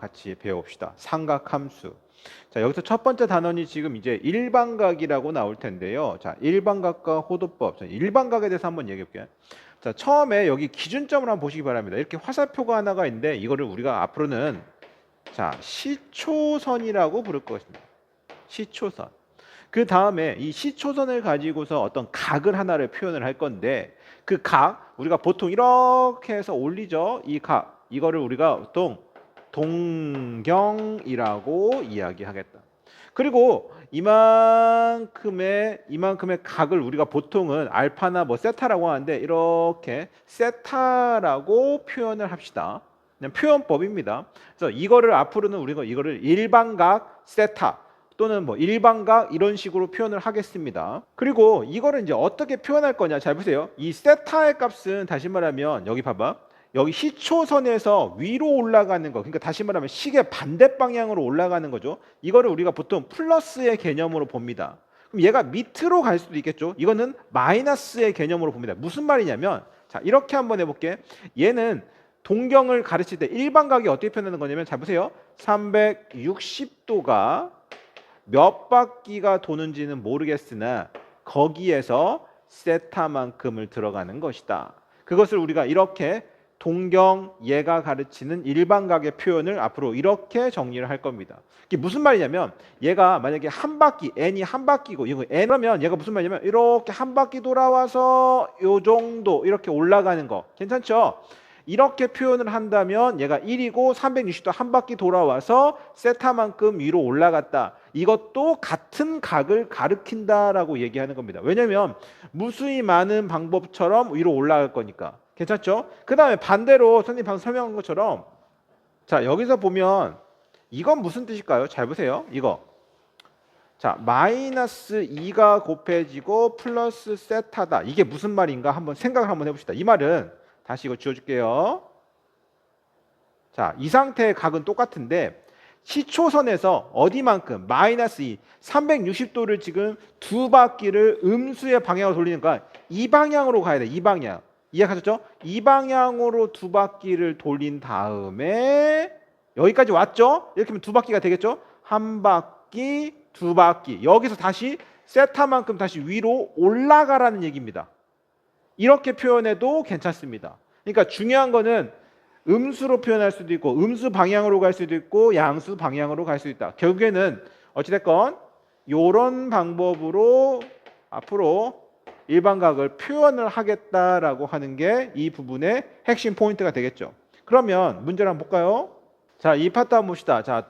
같이 배워봅시다. 삼각함수. 자, 여기서 첫 번째 단원이 지금 이제 일반각이라고 나올 텐데요. 자, 일반각과 호도법. 자, 일반각에 대해서 한번 얘기해 볼게요. 자, 처음에 여기 기준점을 한번 보시기 바랍니다. 이렇게 화살표가 하나가 있는데 이거를 우리가 앞으로는 자, 시초선이라고 부를 것입니다. 시초선. 그 다음에 이 시초선을 가지고서 어떤 각을 하나를 표현을 할 건데 그 각, 우리가 보통 이렇게 해서 올리죠. 이 각, 이거를 우리가 보통 동경이라고 이야기하겠다. 그리고 이만큼의 각을 우리가 보통은 알파나 뭐 세타라고 하는데 이렇게 세타라고 표현을 합시다. 그냥 표현법입니다. 그래서 이거를 앞으로는 우리가 이거를 일반각 세타 또는 뭐 일반각 이런 식으로 표현을 하겠습니다. 그리고 이거를 이제 어떻게 표현할 거냐? 잘 보세요. 이 세타의 값은 다시 말하면 여기 봐봐. 여기 시초선에서 위로 올라가는 거. 그러니까 다시 말하면 시계 반대 방향으로 올라가는 거죠. 이거를 우리가 보통 플러스의 개념으로 봅니다. 그럼 얘가 밑으로 갈 수도 있겠죠. 이거는 마이너스의 개념으로 봅니다. 무슨 말이냐면 자, 이렇게 한번 해볼게. 얘는 동경을 가르칠 때 일반각이 어떻게 표현하는 거냐면 잘 보세요. 360도가 몇 바퀴가 도는지는 모르겠으나 거기에서 세타만큼을 들어가는 것이다. 그것을 우리가 이렇게 동경 얘가 가르치는 일반각의 표현을 앞으로 이렇게 정리를 할 겁니다. 이게 무슨 말이냐면 얘가 만약에 한 바퀴 n이 한 바퀴고 이거 n 그러면 얘가 무슨 말이냐면 이렇게 한 바퀴 돌아와서 요 정도 이렇게 올라가는 거 괜찮죠? 이렇게 표현을 한다면 얘가 1이고 360도 한 바퀴 돌아와서 세타만큼 위로 올라갔다. 이것도 같은 각을 가리킨다라고 얘기하는 겁니다. 왜냐하면 무수히 많은 방법처럼 위로 올라갈 거니까. 괜찮죠? 그 다음에 반대로 선생님 방금 설명한 것처럼 자 여기서 보면 이건 무슨 뜻일까요? 잘 보세요. 이거 자 마이너스 2가 곱해지고 플러스 세타다. 이게 무슨 말인가 한번 생각을 한번 해봅시다. 이 말은 다시 이거 지워줄게요. 자, 이 상태의 각은 똑같은데 시초선에서 어디만큼 마이너스 2 360도를 지금 두 바퀴를 음수의 방향으로 돌리니까 이 방향으로 가야 돼. 이 방향. 이해하셨죠? 이 방향으로 두 바퀴를 돌린 다음에 여기까지 왔죠? 이렇게 하면 두 바퀴가 되겠죠? 한 바퀴, 두 바퀴. 여기서 다시 세타만큼 다시 위로 올라가라는 얘기입니다. 이렇게 표현해도 괜찮습니다. 그러니까 중요한 거는 음수로 표현할 수도 있고 음수 방향으로 갈 수도 있고 양수 방향으로 갈 수도 있다. 결국에는 어찌됐건 이런 방법으로 앞으로 일반각을 표현을 하겠다라고 하는 게 이 부분의 핵심 포인트가 되겠죠. 그러면 문제를 한번 볼까요? 자, 이 파트 한번 봅시다. 자,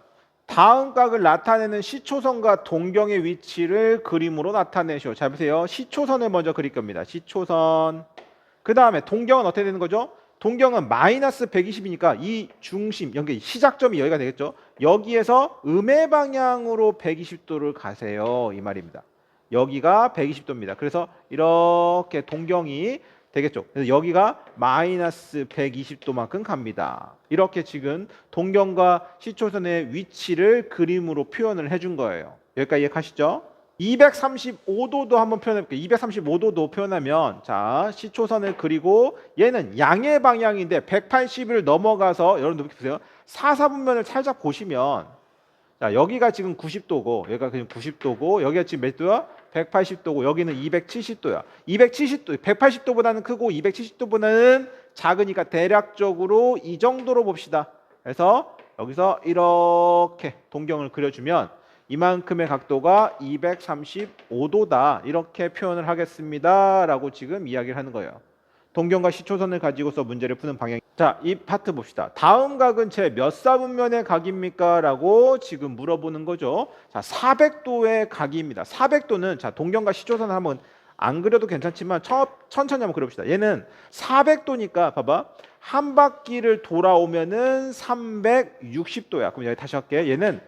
다음 각을 나타내는 시초선과 동경의 위치를 그림으로 나타내시오. 잘 보세요. 시초선을 먼저 그릴 겁니다. 시초선. 그 다음에 동경은 어떻게 되는 거죠? 동경은 마이너스 120이니까 이 중심, 여기 시작점이 여기가 되겠죠? 여기에서 음의 방향으로 120도를 가세요. 이 말입니다. 여기가 120도입니다. 그래서 이렇게 동경이 되겠죠. 그래서 여기가 마이너스 120도만큼 갑니다. 이렇게 지금 동경과 시초선의 위치를 그림으로 표현을 해준 거예요. 여기까지 이해하시죠? 235도도 한번 표현해볼게요. 235도도 표현하면 자 시초선을 그리고 얘는 양의 방향인데 180을 넘어가서 여러분들 보세요. 사사분면을 살짝 보시면 자 여기가 지금 90도고 여기가 그냥 90도고 여기가 지금 몇 도야? 180도고 여기는 270도야. 270도, 180도보다는 크고 270도보다는 작으니까 대략적으로 이 정도로 봅시다. 그래서 여기서 이렇게 동경을 그려주면 이만큼의 각도가 235도다. 이렇게 표현을 하겠습니다. 라고 지금 이야기를 하는 거예요. 동경과 시초선을 가지고서 문제를 푸는 방향. 자, 이 파트 봅시다. 다음 각은 제 몇 사분면의 각입니까? 라고 지금 물어보는 거죠. 자, 400도의 각입니다. 400도는 자, 동경과 시초선을 한번 안 그려도 괜찮지만 천천히 한번 그려봅시다. 얘는 400도니까 봐봐. 한 바퀴를 돌아오면은 360도야. 그럼 여기 다시 할게. 얘는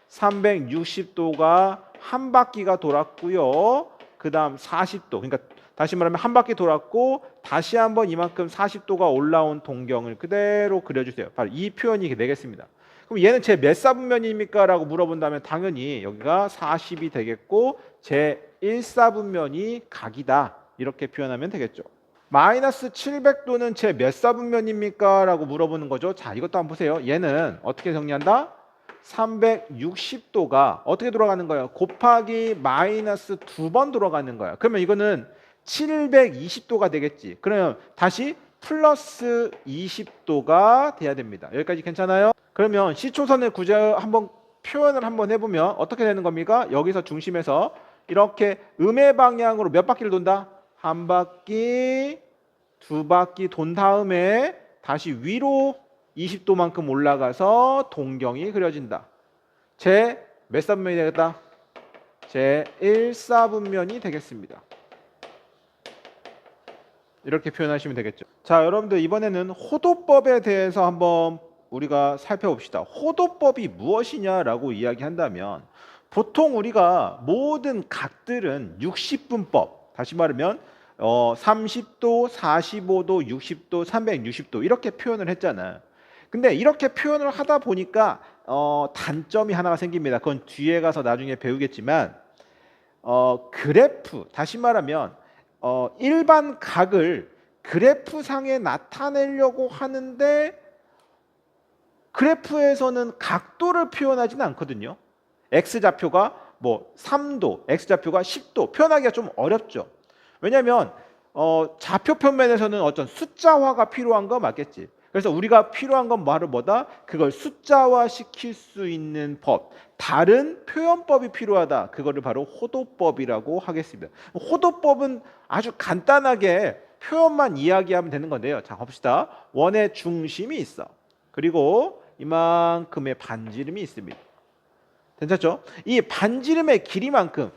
360도가 한 바퀴가 돌았고요. 그 다음 40도. 그러니까 다시 말하면 한 바퀴 돌았고 다시 한번 이만큼 40도가 올라온 동경을 그대로 그려주세요. 바로 이 표현이 되겠습니다. 그럼 얘는 제 몇 사분면입니까? 라고 물어본다면 당연히 여기가 40이 되겠고 제 1사분면이 각이다. 이렇게 표현하면 되겠죠. 마이너스 700도는 제 몇 사분면입니까? 라고 물어보는 거죠. 자, 이것도 한번 보세요. 얘는 어떻게 정리한다? 360도가 어떻게 돌아가는 거예요? 곱하기 마이너스 2번 돌아가는 거예요. 그러면 이거는 720도가 되겠지. 그러면 다시 플러스 20도가 돼야 됩니다. 여기까지 괜찮아요? 그러면 시초선의 구제 한번 표현을 한번 해보면 어떻게 되는 겁니까? 여기서 중심에서 이렇게 음의 방향으로 몇 바퀴를 돈다? 한 바퀴, 두 바퀴 돈 다음에 다시 위로 20도만큼 올라가서 동경이 그려진다. 제 몇 사분면이 되겠다? 제 1사분면이 되겠습니다. 이렇게 표현하시면 되겠죠. 자, 여러분들 이번에는 호도법에 대해서 한번 우리가 살펴봅시다. 호도법이 무엇이냐라고 이야기한다면 보통 우리가 모든 각들은 60분법, 다시 말하면 30도, 45도, 60도, 360도 이렇게 표현을 했잖아. 근데 이렇게 표현을 하다 보니까 단점이 하나가 생깁니다. 그건 뒤에 가서 나중에 배우겠지만 그래프, 다시 말하면 일반 각을 그래프상에 나타내려고 하는데 그래프에서는 각도를 표현하지는 않거든요. X좌표가 뭐 3도, X좌표가 10도 표현하기가 좀 어렵죠. 왜냐하면 좌표 평면에서는 어떤 숫자화가 필요한 거 맞겠지. 그래서 우리가 필요한 건 바로 뭐다? 그걸 숫자화 시킬 수 있는 법, 다른 표현법이 필요하다. 그거를 바로 호도법이라고 하겠습니다. 호도법은 아주 간단하게 표현만 이야기하면 되는 건데요. 자, 봅시다. 원의 중심이 있어. 그리고 이만큼의 반지름이 있습니다. 괜찮죠? 이 반지름의 길이만큼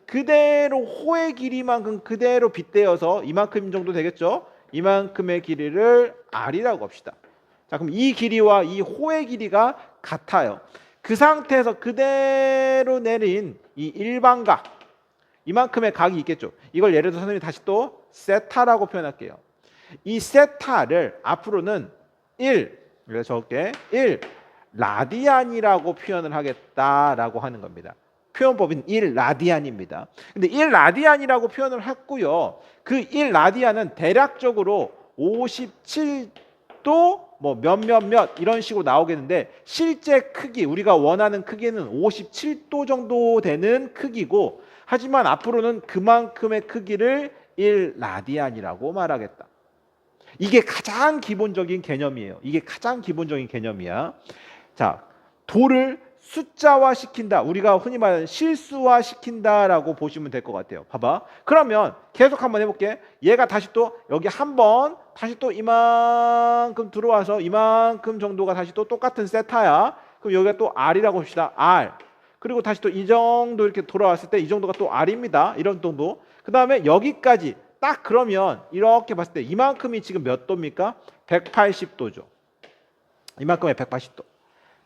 그대로 호의 길이만큼 그대로 빗대어서 이만큼 정도 되겠죠? 이만큼의 길이를 R이라고 합시다. 자, 그럼 이 길이와 이 호의 길이가 같아요. 그 상태에서 그대로 내린 이 일반각, 이만큼의 각이 있겠죠. 이걸 예를 들어서 선생님이 다시 또 세타라고 표현할게요. 이 세타를 앞으로는 1, 그래서 적을게 1 라디안이라고 표현을 하겠다라고 하는 겁니다. 표현법인 1 라디안입니다. 근데 1 라디안이라고 표현을 했고요. 그 1 라디안은 대략적으로 57도 뭐 몇몇몇 이런 식으로 나오겠는데 실제 크기, 우리가 원하는 크기는 57도 정도 되는 크기고, 하지만 앞으로는 그만큼의 크기를 1 라디안이라고 말하겠다. 이게 가장 기본적인 개념이에요. 이게 가장 기본적인 개념이야. 자, 도를 숫자화 시킨다. 우리가 흔히 말하는 실수화 시킨다라고 보시면 될 것 같아요. 봐봐. 그러면 계속 한번 해볼게. 얘가 다시 또 여기 한번 다시 또 이만큼 들어와서 이만큼 정도가 다시 또 똑같은 세타야. 그럼 여기가 또 R이라고 합시다. R. 그리고 다시 또 이 정도 이렇게 돌아왔을 때 이 정도가 또 R입니다. 이런 정도. 그 다음에 여기까지 딱 그러면 이렇게 봤을 때 이만큼이 지금 몇 도입니까? 180도죠. 이만큼의 180도.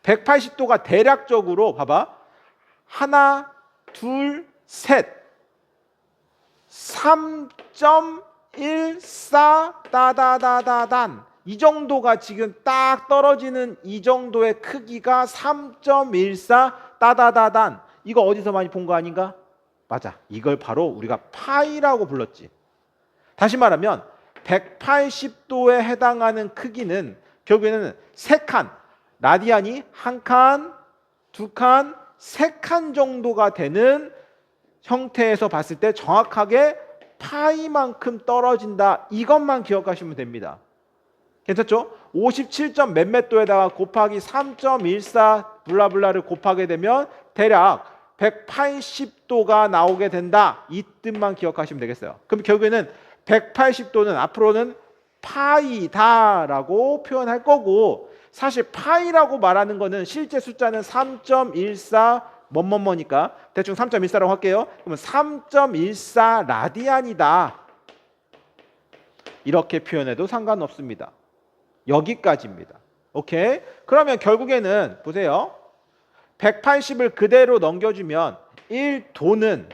180도가 대략적으로 봐봐. 하나, 둘, 셋. 3.14 따다다다단. 이 정도가 지금 딱 떨어지는 이 정도의 크기가 3.14 따다다단. 이거 어디서 많이 본 거 아닌가? 맞아. 이걸 바로 우리가 파이라고 불렀지. 다시 말하면 180도에 해당하는 크기는 결국에는 3칸, 라디안이 1칸, 2칸, 3칸 정도가 되는 형태에서 봤을 때 정확하게 파이만큼 떨어진다. 이것만 기억하시면 됩니다. 괜찮죠? 57점 몇몇 도에다가 곱하기 3.14 블라블라를 곱하게 되면 대략 180도가 나오게 된다. 이 뜻만 기억하시면 되겠어요. 그럼 결국에는 180도는 앞으로는 파이다라고 표현할 거고, 사실 파이라고 말하는 거는 실제 숫자는 3.14 뭐뭐뭐니까 대충 3.14라고 할게요. 그러면 3.14 라디안이다. 이렇게 표현해도 상관없습니다. 여기까지입니다. 오케이? 그러면 결국에는 보세요. 180을 그대로 넘겨주면 1도는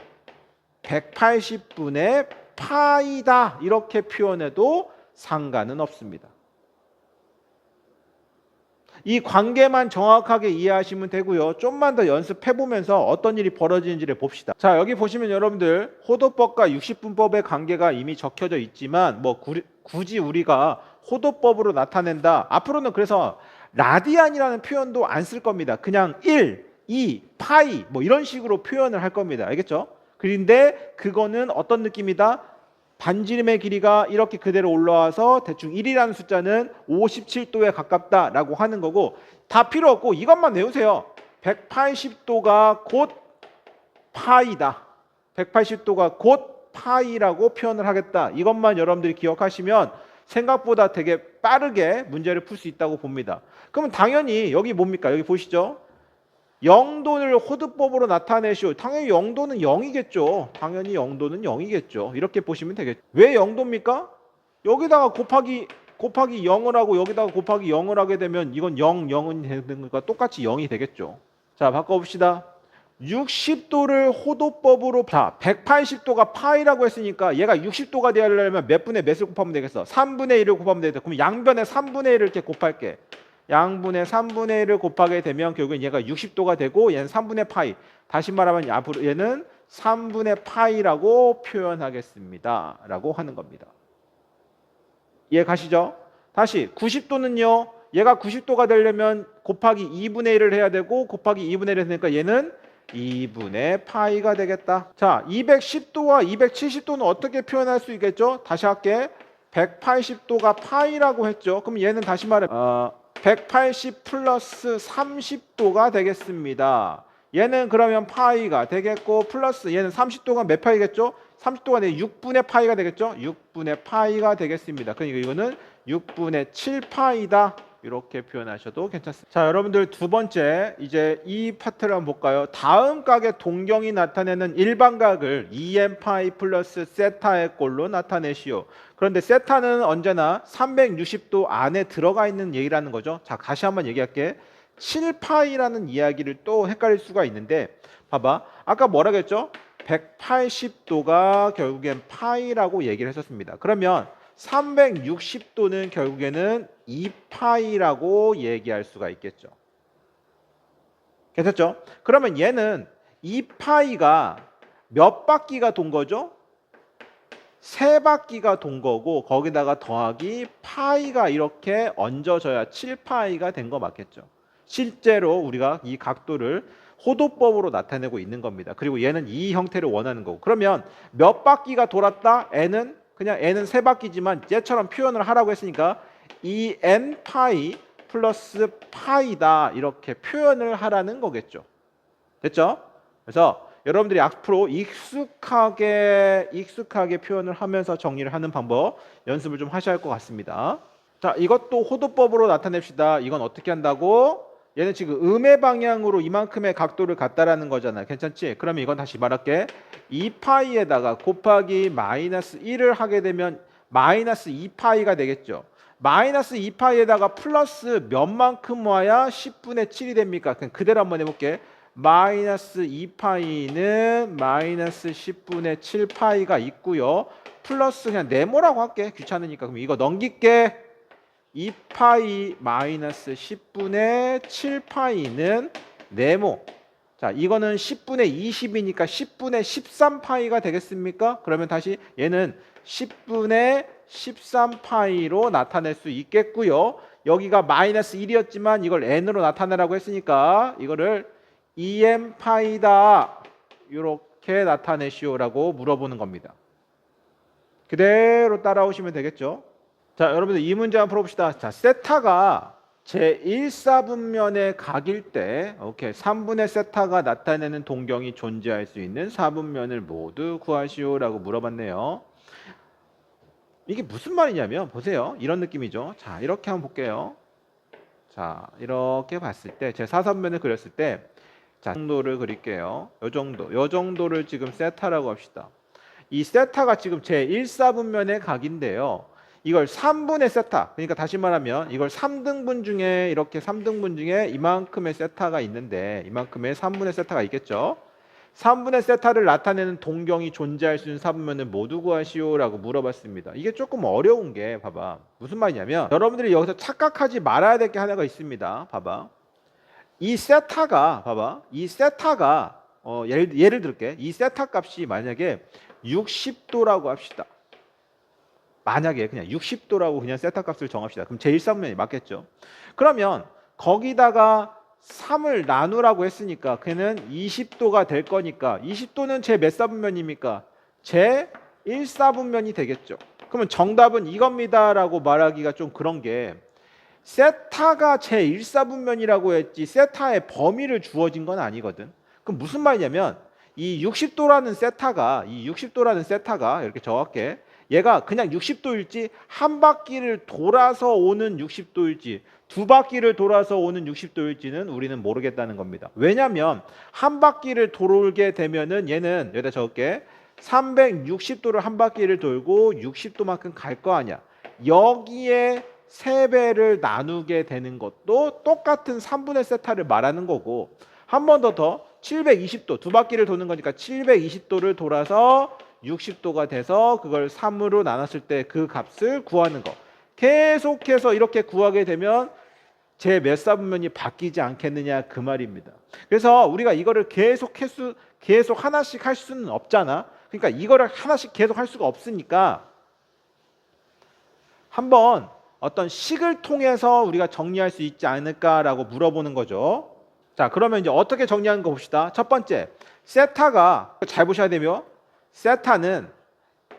180분의 파이다. 이렇게 표현해도 상관은 없습니다. 이 관계만 정확하게 이해하시면 되고요. 좀만 더 연습해 보면서 어떤 일이 벌어지는지를 봅시다. 자, 여기 보시면 여러분들 호도법과 60분법의 관계가 이미 적혀져 있지만 뭐 굳이 우리가 호도법으로 나타낸다. 앞으로는 그래서 라디안이라는 표현도 안 쓸 겁니다. 그냥 1, 2, 파이 뭐 이런 식으로 표현을 할 겁니다. 알겠죠? 그런데 그거는 어떤 느낌이다? 반지름의 길이가 이렇게 그대로 올라와서 대충 1이라는 숫자는 57도에 가깝다라고 하는 거고, 다 필요 없고 이것만 외우세요. 180도가 곧 파이다. 180도가 곧 파이라고 표현을 하겠다. 이것만 여러분들이 기억하시면 생각보다 되게 빠르게 문제를 풀 수 있다고 봅니다. 그러면 당연히 여기 뭡니까? 여기 보시죠. 영도를 호드법으로 나타내시오. 당연히 영도는 0이겠죠. 당연히 영도는 0이겠죠. 이렇게 보시면 되겠죠. 왜 영도입니까? 여기다가 곱하기 0을 하고 여기다가 곱하기 0을 하게 되면 이건 0, 0은 되는 거니까 똑같이 0이 되겠죠. 자, 바꿔봅시다. 60도를 호도법으로, 자, 180도가 파이라고 했으니까 얘가 60도가 되려면 몇 분의 몇을 곱하면 되겠어? 3분의 1을 곱하면 되겠다. 그럼 양변에 3분의 1을 이렇게 곱할게. 양분의 3분의 1을 곱하게 되면 결국엔 얘가 60도가 되고 얘는 3분의 파이. 다시 말하면 앞으로 얘는 3분의 파이라고 표현하겠습니다. 라고 하는 겁니다. 이해 가시죠? 다시 90도는요. 얘가 90도가 되려면 곱하기 2분의 1을 해야 되고 곱하기 2분의 1을 했으니까 얘는 2분의 파이가 되겠다. 자, 210도와 270도는 어떻게 표현할 수 있겠죠? 다시 할게. 180도가 파이라고 했죠. 그럼 얘는 다시 말해 180 플러스 30도가 되겠습니다. 얘는 그러면 파이가 되겠고 플러스 얘는 30도가 몇 파이겠죠? 30도가 내 6분의 파이가 되겠죠? 6분의 파이가 되겠습니다. 그러니까 이거는 6분의 7파이다. 이렇게 표현하셔도 괜찮습니다. 자, 여러분들 두 번째 이제 이 파트를 한번 볼까요? 다음 각의 동경이 나타내는 일반각을 2n파이 플러스 세타의 꼴로 나타내시오. 그런데 세타는 언제나 360도 안에 들어가 있는 얘기라는 거죠. 자, 다시 한번 얘기할게. 7파이라는 이야기를 또 헷갈릴 수가 있는데 봐봐. 아까 뭐라고 했죠? 180도가 결국엔 파이라고 얘기를 했었습니다. 그러면 360도는 결국에는 2파이라고 얘기할 수가 있겠죠. 괜찮죠? 그러면 얘는 2파이가 몇 바퀴가 돈 거죠? 3바퀴가 돈 거고 거기다가 더하기 파이가 이렇게 얹어져야 7파이가 된 거 맞겠죠. 실제로 우리가 이 각도를 호도법으로 나타내고 있는 겁니다. 그리고 얘는 이 형태를 원하는 거고. 그러면 몇 바퀴가 돌았다? n은 그냥 n은 3바퀴지만 얘처럼 표현을 하라고 했으니까 2n 파이 플러스 파이다 이렇게 표현을 하라는 거겠죠. 됐죠? 그래서 여러분들이 앞으로 익숙하게 표현을 하면서 정리를 하는 방법 연습을 좀 하셔야 할 것 같습니다. 자, 이것도 호도법으로 나타냅시다. 이건 어떻게 한다고? 얘는 지금 음의 방향으로 이만큼의 각도를 갖다라는 거잖아. 괜찮지? 그러면 이건 다시 말할게. 2파이에다가 곱하기 마이너스 1을 하게 되면 마이너스 2파이가 되겠죠. 마이너스 2파이에다가 플러스 몇만큼 와야 10분의 7이 됩니까? 그냥 그대로 한번 해볼게. 마이너스 2파이는 마이너스 10분의 7파이가 있고요. 플러스 그냥 네모라고 할게. 귀찮으니까. 그럼 이거 넘길게. 2파이 마이너스 10분의 7파이는 네모. 자, 이거는 10분의 20이니까 10분의 13파이가 되겠습니까? 그러면 다시 얘는 10분의 13파이로 나타낼 수 있겠고요. 여기가 마이너스 1이었지만 이걸 n으로 나타내라고 했으니까 이거를 2n파이다. 이렇게 나타내시오라고 물어보는 겁니다. 그대로 따라오시면 되겠죠. 자, 여러분들 이 문제 한번 풀어봅시다. 자, 세타가 제1사분면의 각일 때 오케이 3분의 세타가 나타내는 동경이 존재할 수 있는 4분면을 모두 구하시오라고 물어봤네요. 이게 무슨 말이냐면 보세요. 이런 느낌이죠. 자, 이렇게 한번 볼게요. 자, 이렇게 봤을 때 제 4사분면을 그렸을 때 자, 정도를 그릴게요. 요 정도를 지금 세타라고 합시다. 이 세타가 지금 제1사분면의 각인데요. 이걸 3분의 세타, 그러니까 다시 말하면 이걸 3등분 중에 이렇게 3등분 중에 이만큼의 세타가 있는데 이만큼의 3분의 세타가 있겠죠. 3분의 세타를 나타내는 동경이 존재할 수 있는 사분면을 모두 구하시오 라고 물어봤습니다. 이게 조금 어려운 게 봐봐. 무슨 말이냐면 여러분들이 여기서 착각하지 말아야 될 게 하나가 있습니다. 봐봐. 이 세타가 봐봐. 이 세타가 예를 들게. 이 세타 값이 만약에 60도라고 합시다. 만약에 그냥 60도라고 그냥 세타 값을 정합시다. 그럼 제1사분면이 맞겠죠. 그러면 거기다가 3을 나누라고 했으니까 걔는 20도가 될 거니까 20도는 제 몇 사분면입니까? 제 1사분면이 되겠죠. 그러면 정답은 이겁니다라고 말하기가 좀 그런 게 세타가 제 1사분면이라고 했지 세타의 범위를 주어진 건 아니거든. 그럼 무슨 말이냐면 이 60도라는 세타가 이렇게 적을게. 얘가 그냥 60도일지 한 바퀴를 돌아서 오는 60도일지 두 바퀴를 돌아서 오는 60도일지는 우리는 모르겠다는 겁니다. 왜냐하면 한 바퀴를 돌게 되면은 얘는 여기다 적을게. 360도를 한 바퀴를 돌고 60도만큼 갈 거 아니야. 여기에 3배를 나누게 되는 것도 똑같은 3분의 세타를 말하는 거고 한 번 더 720도 두 바퀴를 도는 거니까 720도를 돌아서 60도가 돼서 그걸 3으로 나눴을 때 그 값을 구하는 거. 계속해서 이렇게 구하게 되면 제 몇 사분면이 바뀌지 않겠느냐 그 말입니다. 그래서 우리가 이거를 계속 하나씩 할 수는 없잖아. 그러니까 이거를 하나씩 계속 할 수가 없으니까 한번 어떤 식을 통해서 우리가 정리할 수 있지 않을까라고 물어보는 거죠. 자, 그러면 이제 어떻게 정리하는 거 봅시다. 첫 번째, 세타가 잘 보셔야 되며 세타는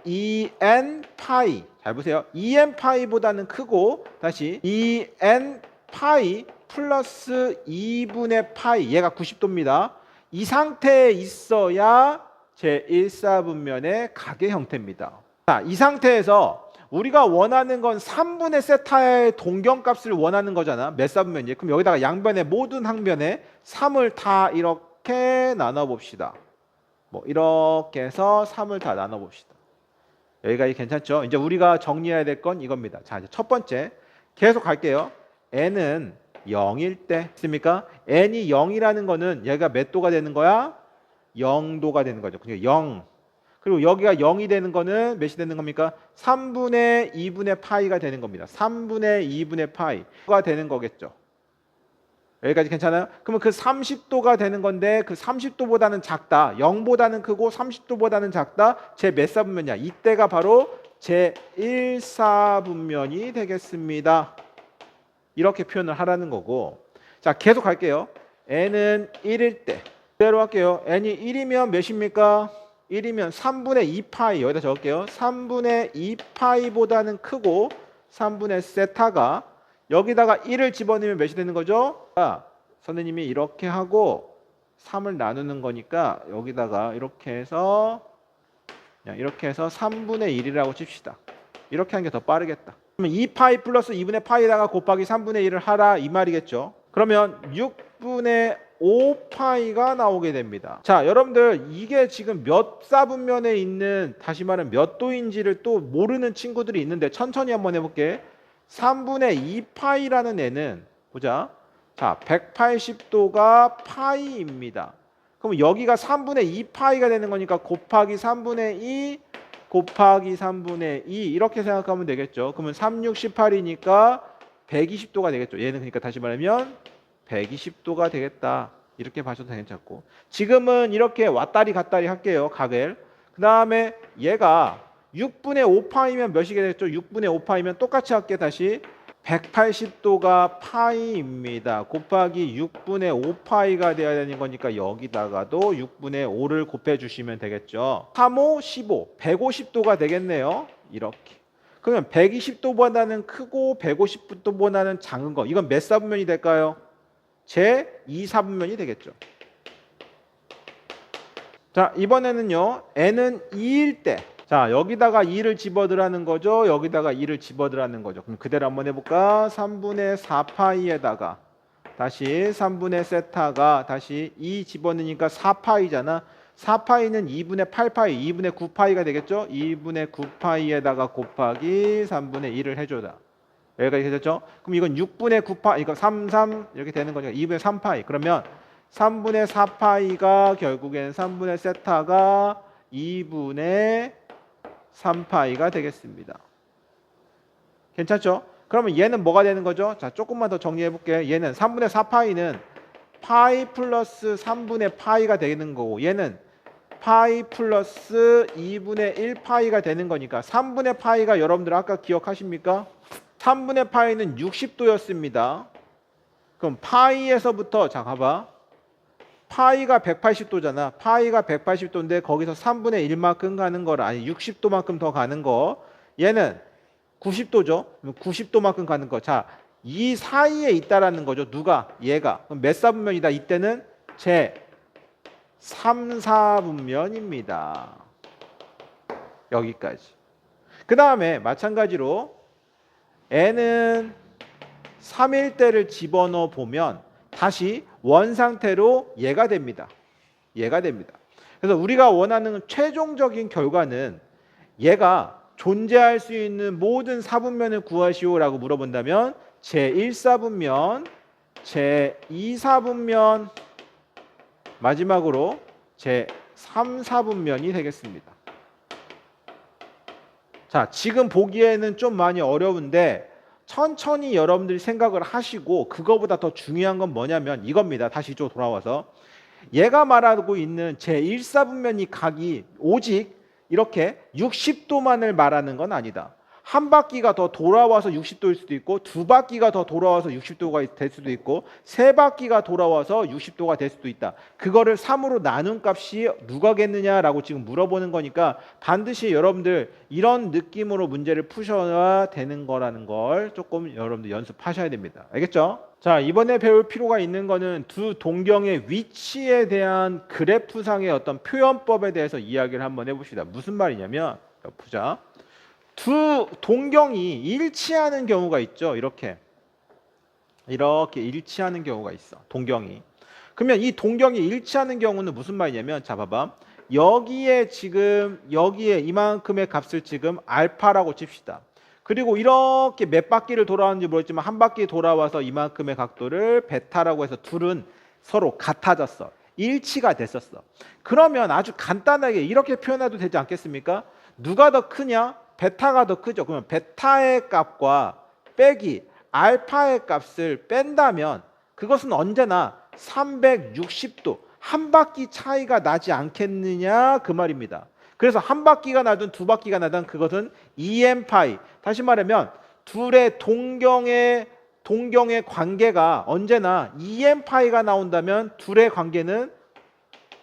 en 파이 잘 보세요. en 파이보다는 크고 다시 en 파이 플러스 2분의 파이 얘가 90도입니다. 이 상태에 있어야 제 1사분면의 가계 형태입니다. 자, 이 상태에서 우리가 원하는 건 3분의 세타의 동경값을 원하는 거잖아. 몇 사분면이지? 그럼 여기다가 양변의 모든 항변에 3을 다 이렇게 나눠봅시다. 뭐 이렇게 해서 3을 다 나눠봅시다. 여기까지 괜찮죠? 이제 우리가 정리해야 될 건 이겁니다. 자, 이제 첫 번째 계속 갈게요. n은 0일 때 있습니까? n이 0이라는 거는 얘가 몇 도가 되는 거야? 0도가 되는 거죠. 그러니까 0. 그리고 여기가 0이 되는 거는 몇이 되는 겁니까? 3분의 2분의 파이가 되는 겁니다. 3분의 2분의 파이가 되는 거겠죠. 여기까지 괜찮아요? 그러면 그 30도가 되는 건데 그 30도보다는 작다. 0보다는 크고 30도보다는 작다. 제 몇 사분면이야? 이때가 바로 제 1사분면이 되겠습니다. 이렇게 표현을 하라는 거고. 자, 계속 갈게요. n은 1일 때. 그대로 할게요. n이 1이면 몇입니까? 1이면 3분의 2파이 여기다 적을게요. 3분의 2파이보다는 크고 3분의 세타가 여기다가 1을 집어넣으면 몇이 되는 거죠? 선생님이 이렇게 하고 3을 나누는 거니까 여기다가 이렇게 해서 3분의 1이라고 칩시다. 이렇게 하는 게 더 빠르겠다. 그러면 2파이 플러스 2분의 파이에다가 곱하기 3분의 1을 하라 이 말이겠죠. 그러면 6분의 5파이가 나오게 됩니다. 자, 여러분들 이게 지금 몇 사분면에 있는 다시 말하면 몇 도인지를 또 모르는 친구들이 있는데 천천히 한번 해볼게. 3분의 2파이라는 애는 보자. 자, 180도가 파이입니다. 그럼 여기가 3분의 2파이가 되는 거니까 곱하기 3분의 2 곱하기 3분의 2 이렇게 생각하면 되겠죠. 그러면 3, 6, 18이니까 120도가 되겠죠. 얘는 그러니까 다시 말하면 120도가 되겠다. 이렇게 봐줘도 괜찮고. 지금은 이렇게 왔다리 갔다리 할게요. 각을. 그 다음에 얘가 6분의 5파이면 몇이 되겠죠? 6분의 5파이면 똑같이 할게 다시. 180도가 파이입니다. 곱하기 6분의 5파이가 돼야 되는 거니까 여기다가도 6분의 5를 곱해 주시면 되겠죠. 3, 5, 15, 150도가 되겠네요. 이렇게. 그러면 120도보다는 크고 150도보다는 작은 거. 이건 몇 사분면이 될까요? 제 2사분면이 되겠죠. 자, 이번에는요. n은 2일 때. 자, 여기다가 2를 집어넣으라는 거죠. 여기다가 2를 집어넣으라는 거죠. 그럼 그대로 한번 해볼까? 3분의 4파이에다가 다시 3분의 세타가 다시 2 집어넣으니까 4파이잖아. 4파이는 2분의 8파이, 2분의 9파이가 되겠죠? 2분의 9파이에다가 곱하기 3분의 1을 해줘라. 여기까지 되셨죠? 그럼 이건 6분의 9파이, 이거 3, 3 이렇게 되는 거니까 2분의 3파이. 그러면 3분의 4파이가 결국엔 3분의 세타가 2분의 3파이가 되겠습니다. 괜찮죠? 그러면 얘는 뭐가 되는 거죠? 자, 조금만 더 정리해 볼게요. 얘는 3분의 4파이는 파이 플러스 3분의 파이가 되는 거고, 얘는 파이 플러스 2분의 1파이가 되는 거니까 3분의 파이가 여러분들 아까 기억하십니까? 3분의 파이는 60도였습니다. 그럼 파이에서부터 자 봐봐. 파이가 180도잖아. 파이가 180도인데 거기서 3분의 1만큼 가는 거라, 아니 60도만큼 더 가는 거. 얘는 90도죠. 90도만큼 가는 거. 자, 이 사이에 있다라는 거죠. 누가? 얘가. 그럼 몇 사분면이다? 이때는 제 3, 4분면입니다. 여기까지. 그 다음에 마찬가지로 n은 3일 때를 집어넣어 보면 다시 원상태로 얘가 됩니다. 얘가 됩니다. 그래서 우리가 원하는 최종적인 결과는 얘가 존재할 수 있는 모든 사분면을 구하시오라고 물어본다면 제1사분면, 제2사분면, 마지막으로 제3사분면이 되겠습니다. 자, 지금 보기에는 좀 많이 어려운데 천천히 여러분들이 생각을 하시고, 그거보다 더 중요한 건 뭐냐면 이겁니다. 다시 이쪽으로 돌아와서 얘가 말하고 있는 제1사분면이 각이 오직 이렇게 60도만을 말하는 건 아니다. 한 바퀴가 더 돌아와서 60도일 수도 있고, 두 바퀴가 더 돌아와서 60도가 될 수도 있고, 세 바퀴가 돌아와서 60도가 될 수도 있다. 그거를 3으로 나눈 값이 누가겠느냐라고 지금 물어보는 거니까 반드시 여러분들 이런 느낌으로 문제를 푸셔야 되는 거라는 걸 조금 여러분들 연습하셔야 됩니다. 알겠죠? 자, 이번에 배울 필요가 있는 거는 두 동경의 위치에 대한 그래프상의 어떤 표현법에 대해서 이야기를 한번 해봅시다. 무슨 말이냐면, 보자. 두 동경이 일치하는 경우가 있죠. 이렇게 일치하는 경우가 있어. 동경이. 그러면 이 동경이 일치하는 경우는 무슨 말이냐면, 자 봐봐. 여기에 이만큼의 값을 지금 알파라고 칩시다. 그리고 이렇게 몇 바퀴를 돌아왔는지 모르겠지만 한 바퀴 돌아와서 이만큼의 각도를 베타라고 해서 둘은 서로 같아졌어. 일치가 됐었어. 그러면 아주 간단하게 이렇게 표현해도 되지 않겠습니까? 누가 더 크냐? 베타가 더 크죠. 그러면 베타의 값과 빼기 알파의 값을 뺀다면 그것은 언제나 360도 한 바퀴 차이가 나지 않겠느냐 그 말입니다. 그래서 한 바퀴가 나든 두 바퀴가 나든 그것은 2n파이. 다시 말하면 둘의 동경의 관계가 언제나 2n파이가 나온다면 둘의 관계는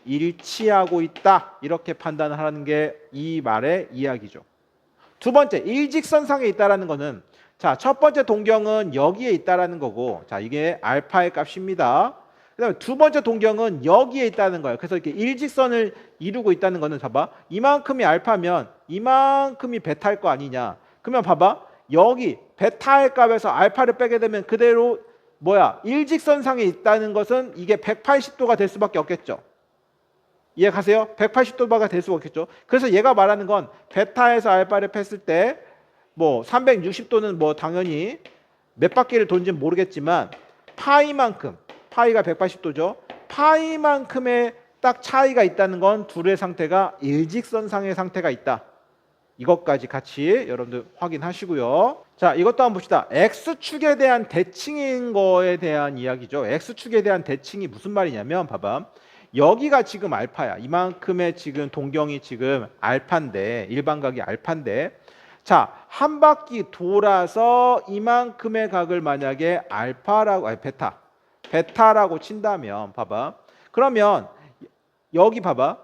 일치하고 있다. 이렇게 판단을 하는 게 이 말의 이야기죠. 두 번째, 일직선상에 있다라는 것은, 자, 첫 번째 동경은 여기에 있다라는 거고, 자, 이게 알파의 값입니다. 그다음에 두 번째 동경은 여기에 있다는 거예요. 그래서 이렇게 일직선을 이루고 있다는 거는, 봐봐, 이만큼이 알파면 이만큼이 베타일 거 아니냐. 그러면 봐봐, 여기 베타의 값에서 알파를 빼게 되면 그대로 일직선상에 있다는 것은 이게 180도가 될 수밖에 없겠죠. 이해가세요? 180도가 될 수가 없겠죠. 그래서 얘가 말하는 건 베타에서 알파를 뺐을 때 360도는 당연히 몇 바퀴를 돈지는 모르겠지만 파이만큼, 파이가 180도죠. 파이만큼의 딱 차이가 있다는 건 둘의 상태가 일직선상의 상태가 있다. 이것까지 같이 여러분들 확인하시고요. 자, 이것도 한번 봅시다. X축에 대한 대칭인 거에 대한 이야기죠. X축에 대한 대칭이 무슨 말이냐면, 봐봐. 여기가 지금 알파야. 이만큼의 지금 동경이 지금 알파인데, 일반각이 알파인데, 자, 한 바퀴 돌아서 이만큼의 각을 만약에 베타라고 친다면, 봐봐. 그러면 여기 봐봐.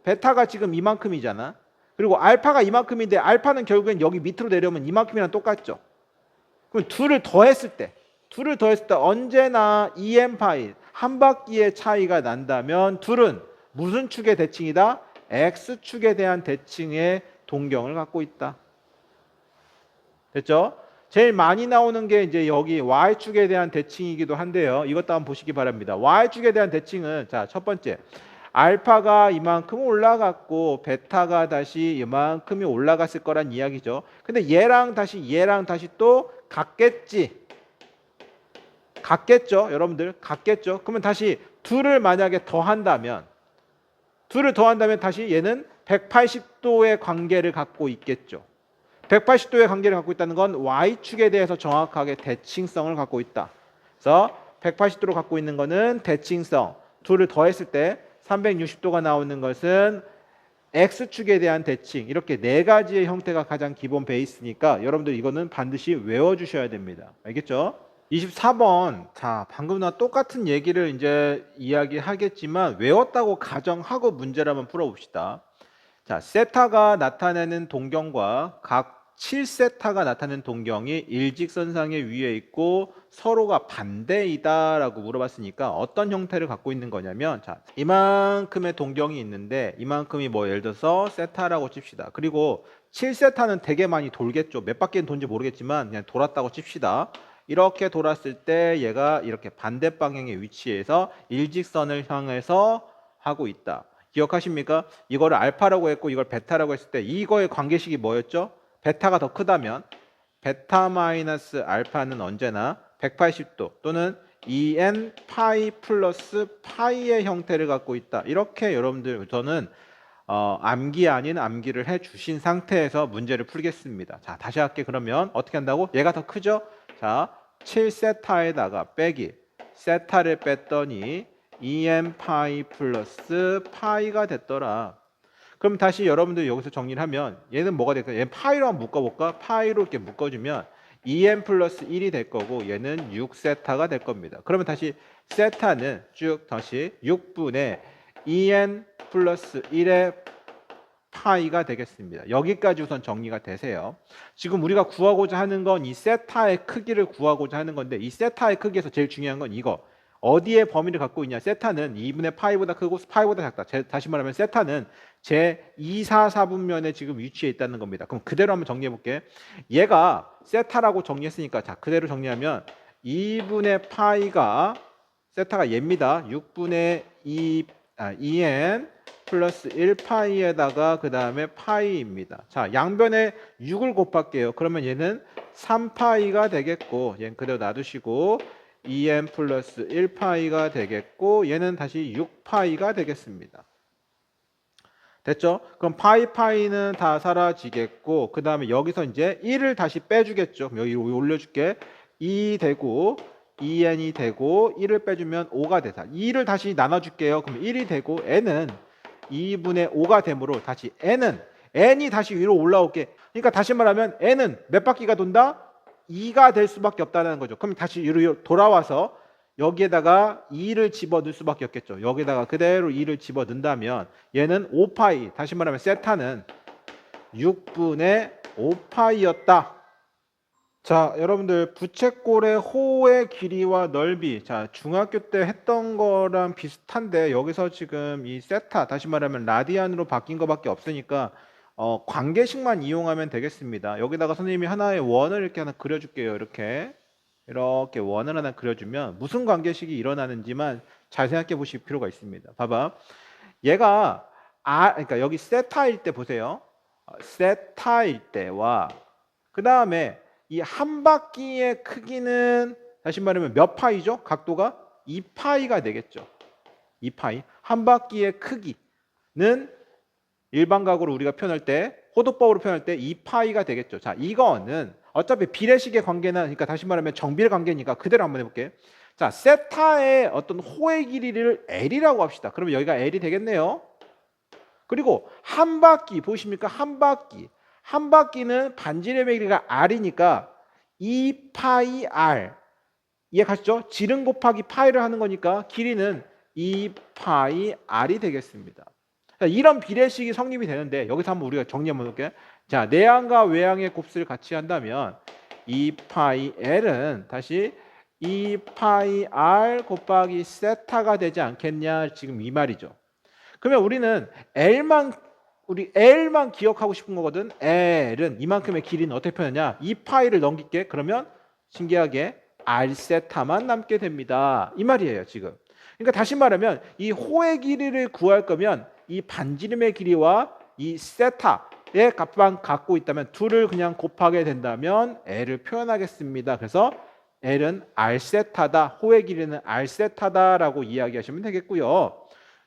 베타가 지금 이만큼이잖아. 그리고 알파가 이만큼인데 알파는 결국엔 여기 밑으로 내려오면 이만큼이랑 똑같죠. 그럼 둘을 더했을 때 언제나 2n파이 한 바퀴의 차이가 난다면 둘은 무슨 축의 대칭이다? X축에 대한 대칭의 동경을 갖고 있다. 됐죠? 제일 많이 나오는 게 이제 여기 Y축에 대한 대칭이기도 한데요. 이것도 한번 보시기 바랍니다. Y축에 대한 대칭은, 자, 첫 번째, 알파가 이만큼 올라갔고 베타가 다시 이만큼이 올라갔을 거란 이야기죠. 근데 얘랑 다시 또 같겠지. 같겠죠? 여러분들 같겠죠? 그러면 다시 둘을 만약에 더한다면 다시 얘는 180도의 관계를 갖고 있겠죠. 180도의 관계를 갖고 있다는 건 y축에 대해서 정확하게 대칭성을 갖고 있다. 그래서 180도로 갖고 있는 거는 대칭성. 둘을 더했을 때 360도가 나오는 것은 x축에 대한 대칭. 이렇게 네 가지의 형태가 가장 기본 베이스니까 여러분들 이거는 반드시 외워주셔야 됩니다. 알겠죠? 24번. 자, 방금과 똑같은 얘기를 이제 이야기하겠지만 외웠다고 가정하고 문제를 한번 풀어봅시다. 자, 세타가 나타내는 동경과 각 7세타가 나타내는 동경이 일직선상의 위에 있고 서로가 반대이다 라고 물어봤으니까 어떤 형태를 갖고 있는 거냐면, 자, 이만큼의 동경이 있는데 이만큼이 뭐 예를 들어서 세타라고 칩시다. 그리고 7세타는 되게 많이 돌겠죠. 몇 바퀴는 돈지 모르겠지만 그냥 돌았다고 칩시다. 이렇게 돌았을 때 얘가 이렇게 반대 방향의 위치에서 일직선을 향해서 하고 있다. 기억하십니까? 이거를 알파라고 했고 이걸 베타라고 했을 때 이거의 관계식이 뭐였죠? 베타가 더 크다면 베타 마이너스 알파는 언제나 180도 또는 2n 파이 플러스 파이의 형태를 갖고 있다. 이렇게 여러분들부터는 암기 아닌 암기를 해 주신 상태에서 문제를 풀겠습니다. 자, 다시 할게. 그러면 어떻게 한다고? 얘가 더 크죠? 자, 7세타에다가 빼기 세타를 뺐더니 2n 파이 플러스 파이가 됐더라. 그럼 다시 여러분들 여기서 정리를 하면 얘는 뭐가 될까? 얘는 파이로 한번 묶어볼까? 파이로 이렇게 묶어주면 2n 플러스 1이 될 거고 얘는 6세타가 될 겁니다. 그러면 다시 세타는 쭉 다시 6분의 2n 플러스 1의 파이가 되겠습니다. 여기까지 우선 정리가 되세요. 지금 우리가 구하고자 하는 건 이 세타의 크기를 구하고자 하는 건데 이 세타의 크기에서 제일 중요한 건 이거. 어디에 범위를 갖고 있냐? 세타는 2분의 파이보다 크고 파이보다 작다. 다시 말하면 세타는 제 2, 4, 4분면에 지금 위치해 있다는 겁니다. 그럼 그대로 한번 정리해 볼게. 얘가 세타라고 정리했으니까 자 그대로 정리하면 2분의 파이가 세타가 얘입니다. 6분의 2n 플러스 1파이에다가 그 다음에 파이입니다. 자, 양변에 6을 곱할게요. 그러면 얘는 3파이가 되겠고 얘는 그대로 놔두시고 2n 플러스 1파이가 되겠고 얘는 다시 6파이가 되겠습니다. 됐죠? 그럼 파이는 다 사라지겠고 그 다음에 여기서 이제 1을 다시 빼주겠죠. 여기 올려줄게. 2 되고 2n이 되고 1을 빼주면 5가 되다. 2를 다시 나눠줄게요. 그럼 1이 되고 n은 2분의 5가 되므로 다시 n이 다시 위로 올라올게. 그러니까 다시 말하면 n은 몇 바퀴가 돈다? 2가 될 수밖에 없다는 거죠. 그럼 다시 위로 돌아와서 여기에다가 2를 집어넣을 수밖에 없겠죠. 여기다가 그대로 2를 집어넣는다면 얘는 5파이, 다시 말하면 세타는 6분의 5파이였다. 자, 여러분들 부채꼴의 호의 길이와 넓이, 자 중학교 때 했던 거랑 비슷한데 여기서 지금 이 세타, 다시 말하면 라디안으로 바뀐 거밖에 없으니까 관계식만 이용하면 되겠습니다. 여기다가 선생님이 하나의 원을 이렇게 하나 그려줄게요. 이렇게 원을 하나 그려주면 무슨 관계식이 일어나는지만 잘 생각해 보실 필요가 있습니다. 봐봐, 얘가 그러니까 여기 세타일 때 보세요. 세타일 때와 그 다음에 이 한 바퀴의 크기는 다시 말하면 몇 파이죠? 각도가 2파이가 되겠죠. 2파이. 한 바퀴의 크기는 일반각으로 우리가 표현할 때, 호도법으로 표현할 때 2파이가 되겠죠. 자, 이거는 어차피 비례식의 관계는, 그러니까 다시 말하면 정비례 관계니까 그대로 한번 해볼게. 자, 세타의 어떤 호의 길이를 L이라고 합시다. 그러면 여기가 L이 되겠네요. 그리고 한 바퀴 보이십니까? 한 바퀴는 반지름의 길이가 R이니까 2파이 R. 이해 가시죠? 지름 곱하기 파이를 하는 거니까 길이는 2파이 R이 되겠습니다. 자, 이런 비례식이 성립이 되는데 여기서 한번 우리가 정리 한번 해볼게요. 자, 내항과 외항의 곱수를 같이 한다면 2파이 L은 다시 2파이 R 곱하기 세타가 되지 않겠냐, 지금 이 말이죠. 그러면 우리는 L만 기억하고 싶은 거거든. L은 이만큼의 길이는 어떻게 표현하냐? 2파이를 넘길게. 그러면 신기하게 R 세타만 남게 됩니다. 이 말이에요, 지금. 그러니까 다시 말하면 이 호의 길이를 구할 거면 이 반지름의 길이와 이 세타의 값만 갖고 있다면 둘을 그냥 곱하게 된다면 L을 표현하겠습니다. 그래서 L은 R세타다. 호의 길이는 R세타다라고 이야기하시면 되겠고요.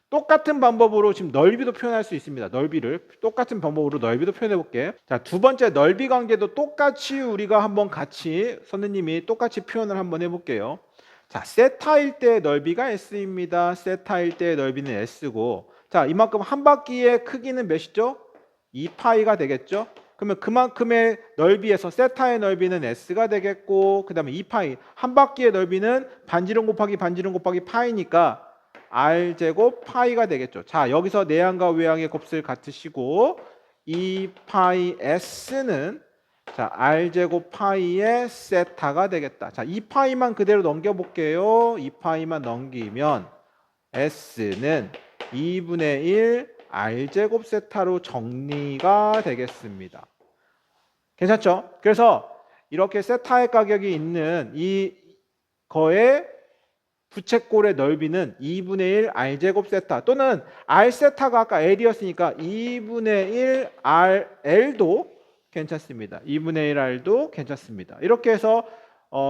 똑같은 방법으로 지금 넓이도 표현할 수 있습니다. 넓이를 똑같은 방법으로 넓이도 표현해 볼게. 자, 두 번째 넓이 관계도 똑같이 우리가 한번 같이 선생님이 똑같이 표현을 한번 해볼게요. 자, 세타일 때의 넓이가 S입니다. 세타일 때의 넓이는 S고, 자, 이만큼 한 바퀴의 크기는 몇이죠? 2파이가 되겠죠? 그러면 그만큼의 넓이에서 세타의 넓이는 S가 되겠고, 그 다음에 2파이 한 바퀴의 넓이는 반지름 곱하기 반지름 곱하기 파이니까 R제곱 파이가 되겠죠. 자, 여기서 내항과 외항의 곱을 같으시고 2파이 S는 자, R제곱 파이의 세타가 되겠다. 자, 2파이만 그대로 넘겨볼게요. 2파이만 넘기면 S는 2분의 1 R제곱 세타로 정리가 되겠습니다. 괜찮죠? 그래서 이렇게 세타의 가격이 있는 이거의 부채꼴의 넓이는 2분의 1 R제곱 세타 또는 R세타가 아까 L이었으니까 2분의 1 RL도 괜찮습니다. 2분의 1 R도 괜찮습니다. 이렇게 해서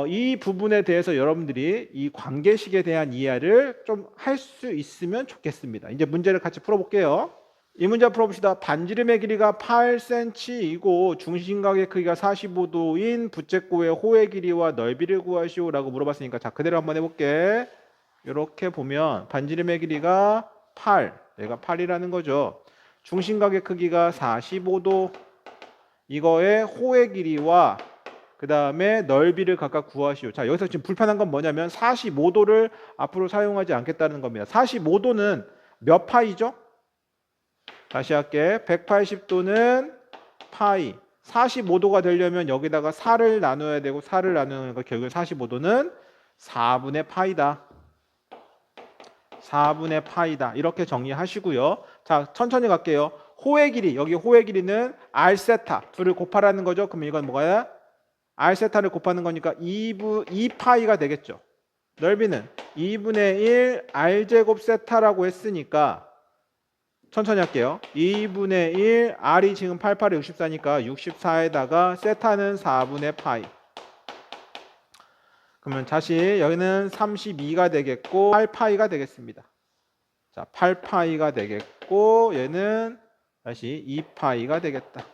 이 부분에 대해서 여러분들이 이 관계식에 대한 이해를 좀 할 수 있으면 좋겠습니다. 이제 문제를 같이 풀어볼게요. 이 문제 풀어봅시다. 반지름의 길이가 8cm이고 중심각의 크기가 45도인 부채꼴의 호의 길이와 넓이를 구하시오 라고 물어봤으니까 자, 그대로 한번 해볼게. 이렇게 보면 반지름의 길이가 8, 얘가 8이라는 거죠. 중심각의 크기가 45도, 이거의 호의 길이와 그 다음에 넓이를 각각 구하시오. 자, 여기서 지금 불편한 건 뭐냐면 45도를 앞으로 사용하지 않겠다는 겁니다. 45도는 몇 파이죠? 다시 할게. 180도는 파이. 45도가 되려면 여기다가 4를 나눠야 되고 4를 나누는 거 결국 45도는 4분의 파이다. 4분의 파이다. 이렇게 정리하시고요. 자, 천천히 갈게요. 호의 길이, 여기 호의 길이는 R세타 둘을 곱하라는 거죠. 그럼 이건 뭐야? R세타를 곱하는 거니까 2파이가 되겠죠. 넓이는 2분의 1 R제곱 세타라고 했으니까 천천히 할게요. 2분의 1 R이 지금 88에 64니까 64에다가 세타는 4분의 파이. 그러면 다시 여기는 32가 되겠고 8파이가 되겠습니다. 자, 8파이가 되겠고 얘는 다시 2파이가 되겠다.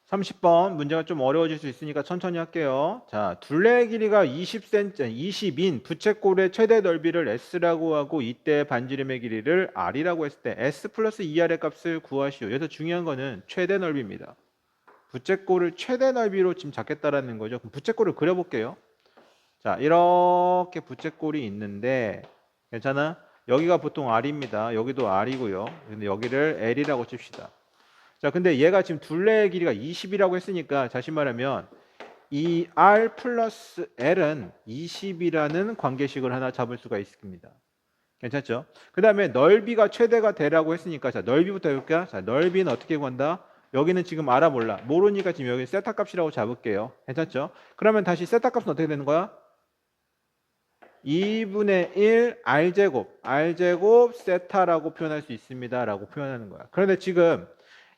30번 문제가 좀 어려워질 수 있으니까 천천히 할게요. 자, 둘레의 길이가 20cm, 20인 부채꼴의 최대 넓이를 S라고 하고 이때 반지름의 길이를 R이라고 했을 때 S 플러스 2R의 값을 구하시오. 여기서 중요한 거는 최대 넓이입니다. 부채꼴을 최대 넓이로 지금 잡겠다라는 거죠. 그럼 부채꼴을 그려볼게요. 자, 이렇게 부채꼴이 있는데 괜찮아? 여기가 보통 R입니다. 여기도 R이고요. 근데 여기를 L이라고 칩시다. 자, 근데 얘가 지금 둘레의 길이가 20이라고 했으니까 다시 말하면 이 R 플러스 L은 20이라는 관계식을 하나 잡을 수가 있습니다. 괜찮죠? 그 다음에 넓이가 최대가 되라고 했으니까 자, 넓이부터 해볼게요. 자, 넓이는 어떻게 구한다? 여기는 지금 알아 몰라. 모르니까 지금 여기 세타 값이라고 잡을게요. 괜찮죠? 그러면 다시 세타 값은 어떻게 되는 거야? 2분의 1 R제곱 세타라고 표현할 수 있습니다. 라고 표현하는 거야. 그런데 지금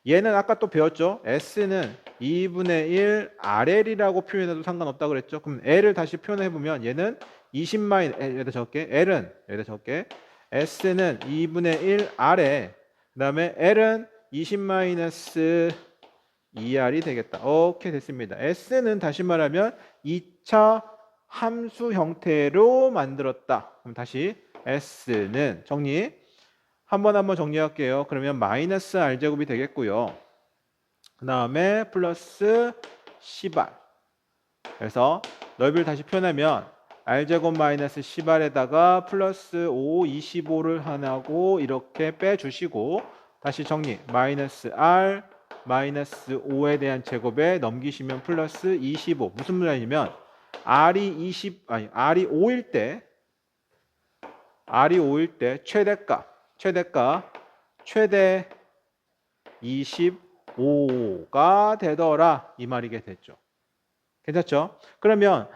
얘는 아까 또 배웠죠? S는 2분의 1 RL이라고 표현해도 상관없다고 그랬죠? 그럼 L을 다시 표현해보면 얘는 20 여기다 적게 L은 여기다 적게 S는 2분의 1 R에 그 다음에 L은 20 2R이 되겠다. 오케이, 됐습니다. S는 다시 말하면 2차 함수 형태로 만들었다. 그럼 다시 S는 정리 한번 정리할게요. 그러면 마이너스 R제곱이 되겠고요. 그 다음에 플러스 10R. 그래서 넓이를 다시 표현하면 R제곱 마이너스 10R에다가 플러스 5, 25를 하나고 이렇게 빼주시고 다시 정리. 마이너스 R, 마이너스 5에 대한 제곱에 넘기시면 플러스 25. 무슨 말이냐면 R이 5일 때 최대 25가 되더라 이 말이게 됐죠. 괜찮죠? 그러면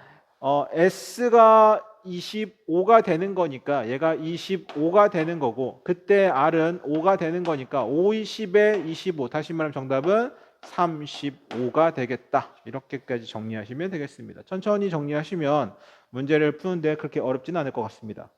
S가 25가 되는 거니까 얘가 25가 되는 거고 그때 R은 5가 되는 거니까 5, 20에 25 다시 말하면 정답은 35가 되겠다. 이렇게까지 정리하시면 되겠습니다. 천천히 정리하시면 문제를 푸는데 그렇게 어렵지는 않을 것 같습니다.